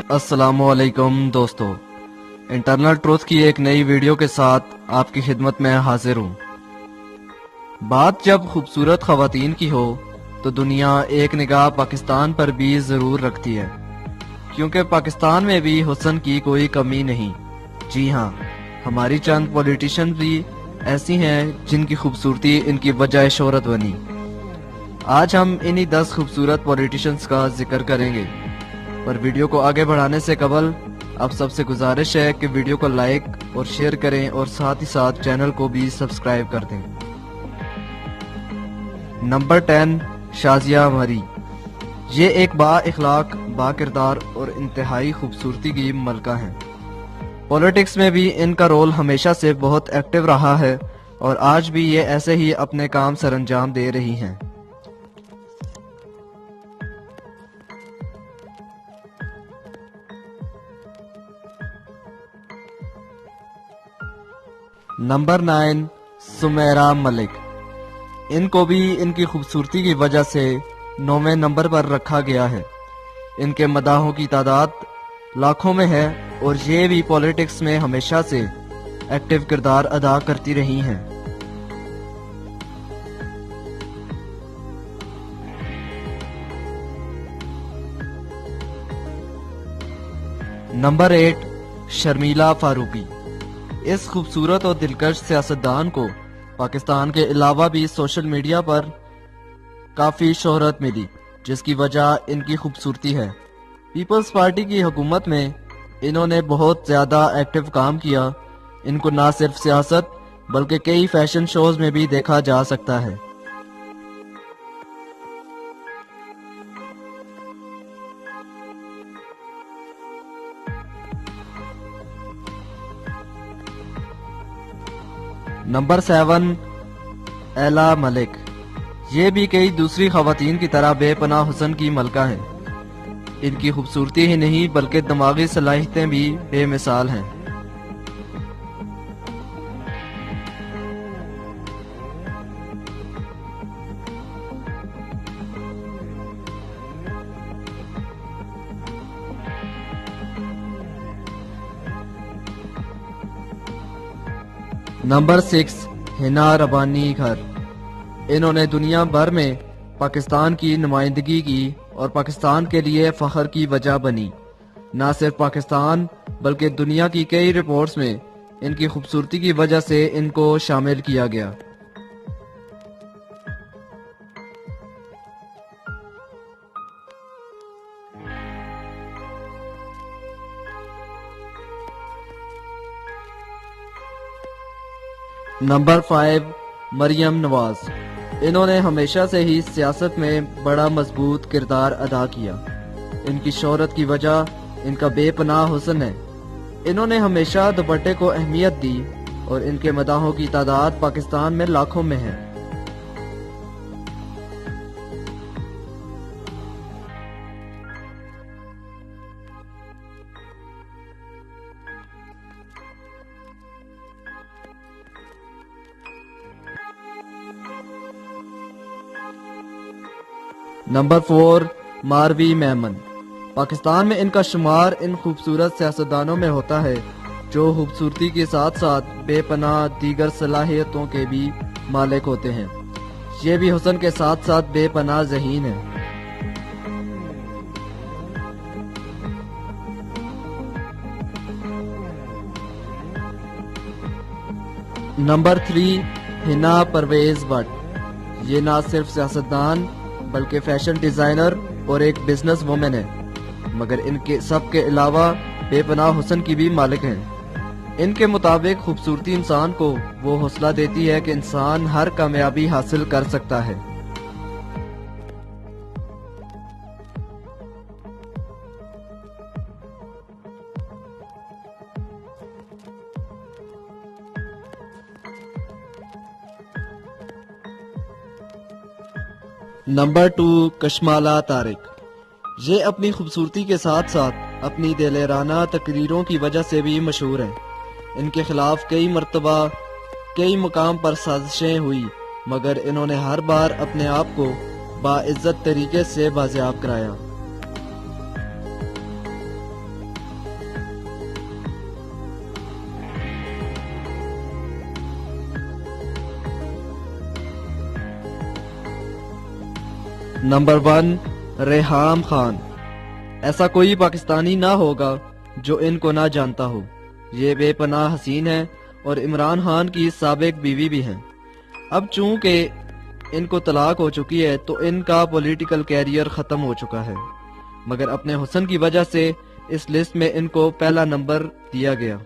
अस्सलाम वालेकुम दोस्तों, इंटरनल ट्रूथ की एक नई वीडियो के साथ आपकी खिदमत में हाजिर हूँ। बात जब खूबसूरत खवातीन की हो तो दुनिया एक निगाह पाकिस्तान पर भी ज़रूर रखती है, क्योंकि पाकिस्तान में भी हुस्न की कोई कमी नहीं। जी हाँ, हमारी चंद पॉलिटिशियन भी ऐसी हैं जिनकी खूबसूरती इनकी वजह शोहरत बनी। आज हम इन्हीं 10 खूबसूरत पॉलिटिशियंस का जिक्र करेंगे, पर वीडियो को आगे बढ़ाने से कबल आप सबसे गुजारिश है कि वीडियो को लाइक और शेयर करें और साथ ही साथ चैनल को भी सब्सक्राइब कर दें। नंबर 10, शाजिया मरी। ये एक बा-इखलाक, बा-किरदार और इंतहाई खूबसूरती की मलका हैं। पॉलिटिक्स में भी इनका रोल हमेशा से बहुत एक्टिव रहा है और आज भी ये ऐसे ही अपने काम सरअंजाम दे रही हैं। नंबर 9, सुमेरा मलिक। इनको भी इनकी खूबसूरती की वजह से 9वें नंबर पर रखा गया है। इनके मदाहों की तादाद लाखों में है और ये भी पॉलिटिक्स में हमेशा से एक्टिव किरदार अदा करती रही हैं। नंबर 8, शर्मिला फारूकी। इस खूबसूरत और दिलकश सियासतदान को पाकिस्तान के अलावा भी सोशल मीडिया पर काफ़ी शोहरत मिली, जिसकी वजह इनकी खूबसूरती है। पीपल्स पार्टी की हुकूमत में इन्होंने बहुत ज़्यादा एक्टिव काम किया। इनको ना सिर्फ सियासत बल्कि कई फैशन शोज में भी देखा जा सकता है। नंबर 7, एला मलिक। ये भी कई दूसरी खवातीन की तरह बेपनाह हुस्न की मलका हैं। इनकी खूबसूरती ही नहीं बल्कि दिमागी सलाहियतें भी बेमिसाल हैं। नंबर 6, हिना रबानी घर। इन्होंने दुनिया भर में पाकिस्तान की नुमाइंदगी की और पाकिस्तान के लिए फख्र की वजह बनी। ना सिर्फ पाकिस्तान बल्कि दुनिया की कई रिपोर्ट्स में इनकी खूबसूरती की वजह से इनको शामिल किया गया। नंबर 5, मरियम नवाज। इन्होंने हमेशा से ही सियासत में बड़ा मजबूत किरदार अदा किया। इनकी शोहरत की वजह इनका बेपनाह हुस्न है। इन्होंने हमेशा दुपट्टे को अहमियत दी और इनके मदाहों की तादाद पाकिस्तान में लाखों में है। नंबर 4, मारवी मेमन। पाकिस्तान में इनका शुमार इन खूबसूरत सियासतदानों में होता है जो खूबसूरती के साथ साथ बेपनाह दीगर सलाहियतों के भी मालिक होते हैं। ये भी हुस्न के साथ साथ बेपनाह ज़हीन है। नंबर 3, हिना परवेज भट्ट। ये ना सिर्फ सियासतदान बल्कि फैशन डिजाइनर और एक बिजनेस वुमेन है, मगर इनके सब के अलावा बेपनाह हुस्न की भी मालिक हैं। इनके मुताबिक खूबसूरती इंसान को वो हौसला देती है कि इंसान हर कामयाबी हासिल कर सकता है। नंबर 2, कशमाला तारिक। ये अपनी खूबसूरती के साथ साथ अपनी दिलेराना तकरीरों की वजह से भी मशहूर हैं। इनके खिलाफ कई मरतबा कई मुकाम पर साजिशें हुई, मगर इन्होंने हर बार अपने आप को बाइज्जत तरीके से बाजियाब कराया। नंबर 1 रेहाम खान। ऐसा कोई पाकिस्तानी ना होगा जो इनको ना जानता हो। ये बेपनाह हसीन है और इमरान खान की साबिक बीवी भी हैं। अब चूंकि इनको तलाक हो चुकी है तो इनका पॉलिटिकल कैरियर खत्म हो चुका है, मगर अपने हुस्न की वजह से इस लिस्ट में इनको पहला नंबर दिया गया।